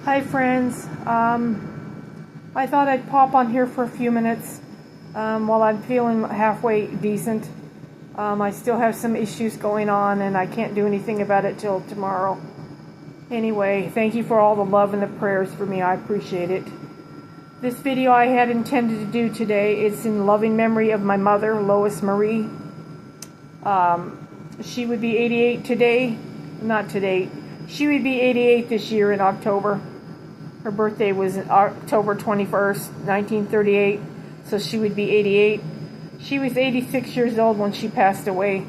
Hi friends, I thought I'd pop on here for a few minutes while I'm feeling halfway decent. I still have some issues going on and I can't do anything about it till tomorrow. Anyway, thank you for all the love and the prayers for me. I appreciate it. This video I had intended to do today is in loving memory of my mother, Lois Marie. She would be 88 today. Not today. She would be 88 this year in October. Her birthday was October 21st, 1938, so she would be 88. She was 86 years old when she passed away.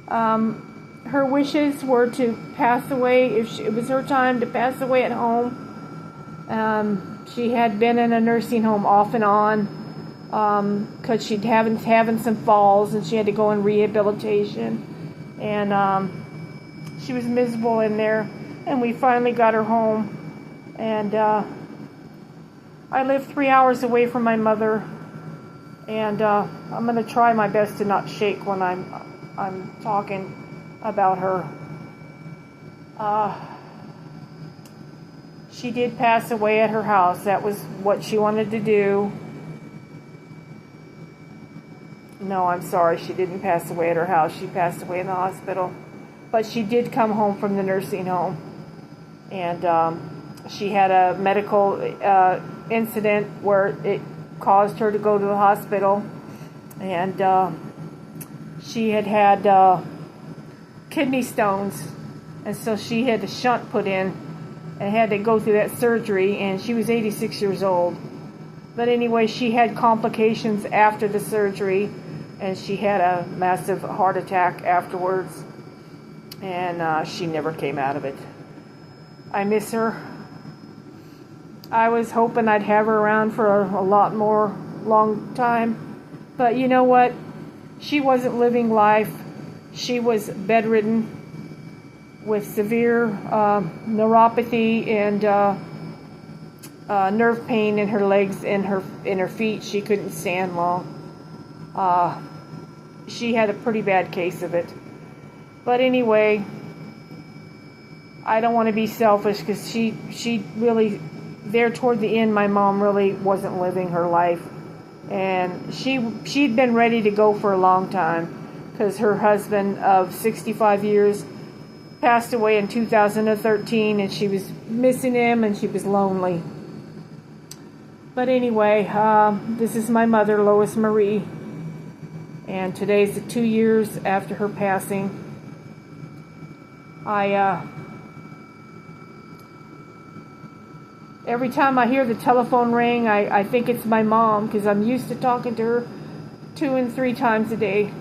Her wishes were to pass away, if it was her time to pass away at home. She had been in a nursing home off and on because she'd having some falls and she had to go in rehabilitation. And she was miserable in there, and we finally got her home. And I live 3 hours away from my mother, and I'm going to try my best to not shake when I'm talking about her. She did pass away at her house. That was what she wanted to do. No, I'm sorry, she didn't pass away at her house. She passed away in the hospital. But she did come home from the nursing home. And she had a medical incident where it caused her to go to the hospital. And she had kidney stones. And so she had a shunt put in and had to go through that surgery. And she was 86 years old. But anyway, she had complications after the surgery. And she had a massive heart attack afterwards. And she never came out of it. I miss her. I was hoping I'd have her around for a lot more long time. But you know what? She wasn't living life. She was bedridden with severe neuropathy and nerve pain in her legs and in her feet. She couldn't stand long. She had a pretty bad case of it. But anyway, I don't want to be selfish because she really, there toward the end, my mom really wasn't living her life. And she'd been ready to go for a long time because her husband of 65 years passed away in 2013 and she was missing him and she was lonely. But anyway, this is my mother, Lois Marie. And today's the 2 years after her passing. Every time I hear the telephone ring, I think it's my mom because I'm used to talking to her 2 and 3 times a day.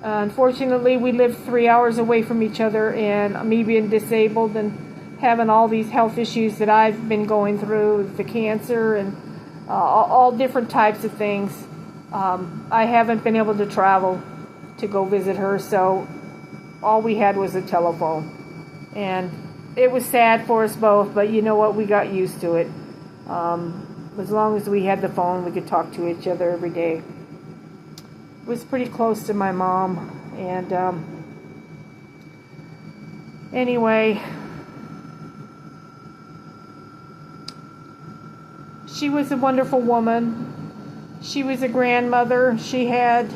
Unfortunately, we live 3 hours away from each other, and me being disabled and having all these health issues that I've been going through, the cancer and all different types of things, I haven't been able to travel to go visit her, so all we had was a telephone. And it was sad for us both, but you know what? We got used to it. As long as we had the phone, we could talk to each other every day. It was pretty close to my mom. And anyway, she was a wonderful woman. She was a grandmother. She had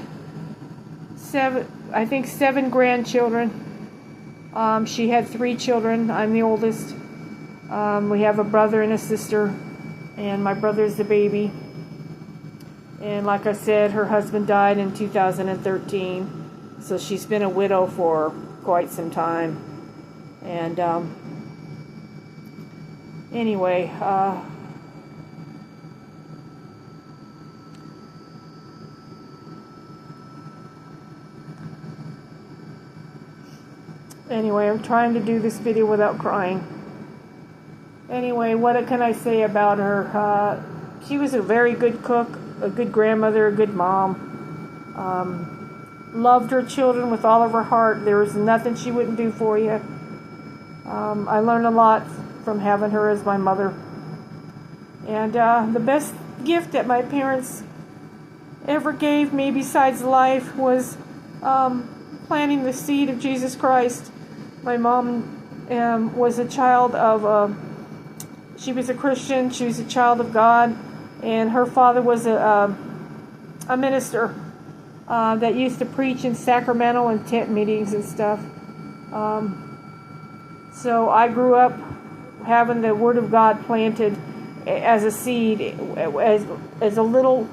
7 grandchildren. She had 3 children. I'm the oldest. We have a brother and a sister, and my brother's the baby. And like I said, her husband died in 2013, so she's been a widow for quite some time. And anyway, I'm trying to do this video without crying. Anyway, what can I say about her? She was a very good cook, a good grandmother, a good mom. Loved her children with all of her heart. There was nothing she wouldn't do for you. I learned a lot from having her as my mother. And the best gift that my parents ever gave me besides life was planting the seed of Jesus Christ. My mom was a child of She was a Christian. She was a child of God, and her father was a minister that used to preach in Sacramento and tent meetings and stuff. So I grew up having the Word of God planted as a seed, as a little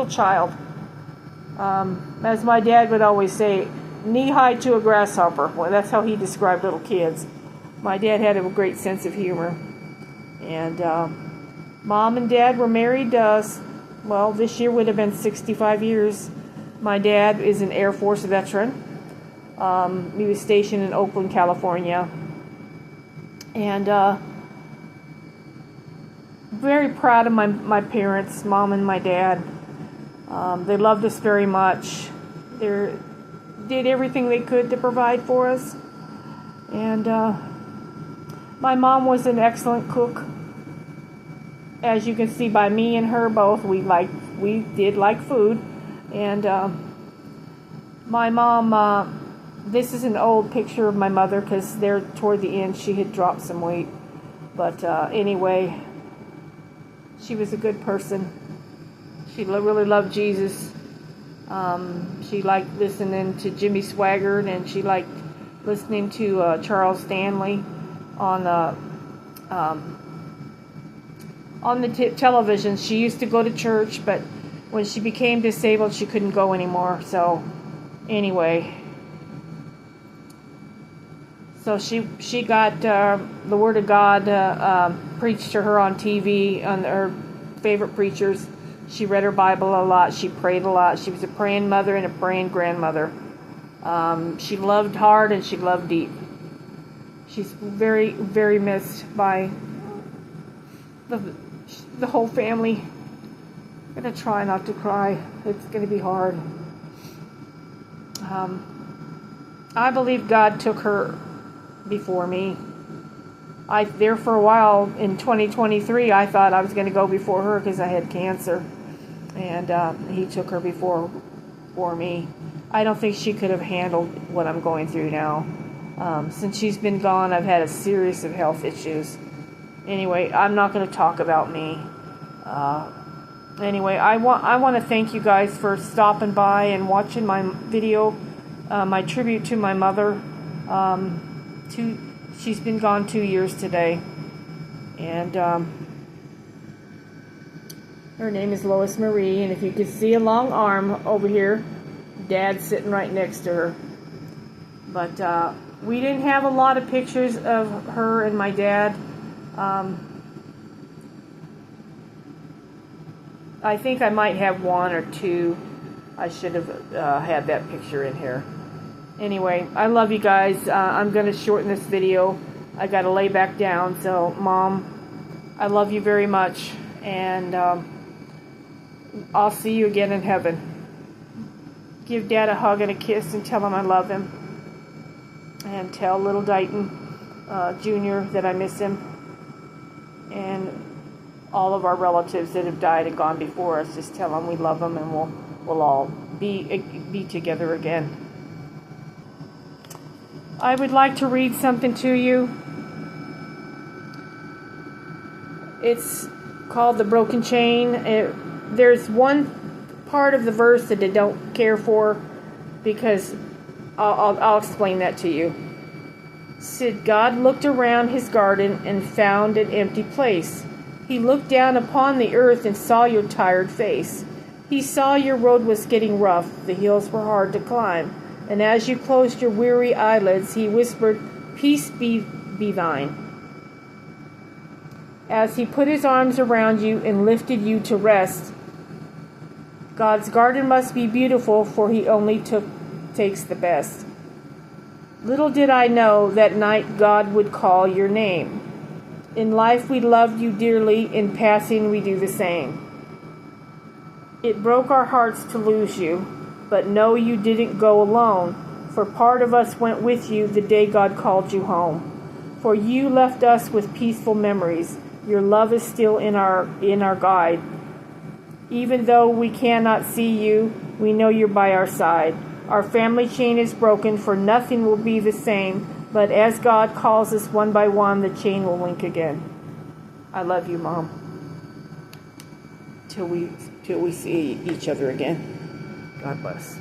child. As my dad would always say, knee-high to a grasshopper. Well, that's how he described little kids. My dad had a great sense of humor. And Mom and Dad were married, well, this year would have been 65 years. My dad is an Air Force veteran. He was stationed in Oakland, California. And very proud of my parents, Mom and my dad. They loved us very much. They did everything they could to provide for us. And my mom was an excellent cook. As you can see by me and her both, we did like food. And my mom, this is an old picture of my mother, because there toward the end she had dropped some weight. But anyway, she was a good person. She really loved Jesus. She liked listening to Jimmy Swaggart, and she liked listening to Charles Stanley on the television. She used to go to church, but when she became disabled, she couldn't go anymore. So anyway, so she got the Word of God preached to her on TV, on her favorite preachers. She read her Bible a lot. She prayed a lot. She was a praying mother and a praying grandmother. She loved hard and she loved deep. She's very, very missed by the whole family. I'm going to try not to cry. It's going to be hard. I believe God took her before me. There for a while in 2023, I thought I was going to go before her because I had cancer. And he took her before me. I don't think she could have handled what I'm going through now. Since she's been gone, I've had a series of health issues. Anyway, I'm not going to talk about me. Anyway, I want to thank you guys for stopping by and watching my video, my tribute to my mother. She's been gone 2 years today. And her name is Lois Marie. And if you could see a long arm over here, Dad's sitting right next to her. But we didn't have a lot of pictures of her and my dad. I think I might have one or two. I should have had that picture in here. Anyway, I love you guys. I'm going to shorten this video. I got to lay back down. So, Mom, I love you very much. And I'll see you again in heaven. Give Dad a hug and a kiss and tell him I love him. And tell little Dighton Jr. that I miss him. And all of our relatives that have died and gone before us, just tell them we love them, and we'll all be together again. I would like to read something to you. It's called The Broken Chain. There's one part of the verse that I don't care for, because I'll explain that to you. It said, God looked around his garden and found an empty place. He looked down upon the earth and saw your tired face. He saw your road was getting rough, the hills were hard to climb. And as you closed your weary eyelids, he whispered, peace be thine. As he put his arms around you and lifted you to rest. God's garden must be beautiful, for he only takes the best. Little did I know that night God would call your name. In life we loved you dearly, in passing we do the same. It broke our hearts to lose you, but no, you didn't go alone, for part of us went with you the day God called you home. For you left us with peaceful memories. Your love is still in our guide. Even though we cannot see you, we know you're by our side. Our family chain is broken, for nothing will be the same. But as God calls us one by one, the chain will link again. I love you, Mom. Till we see each other again. God bless.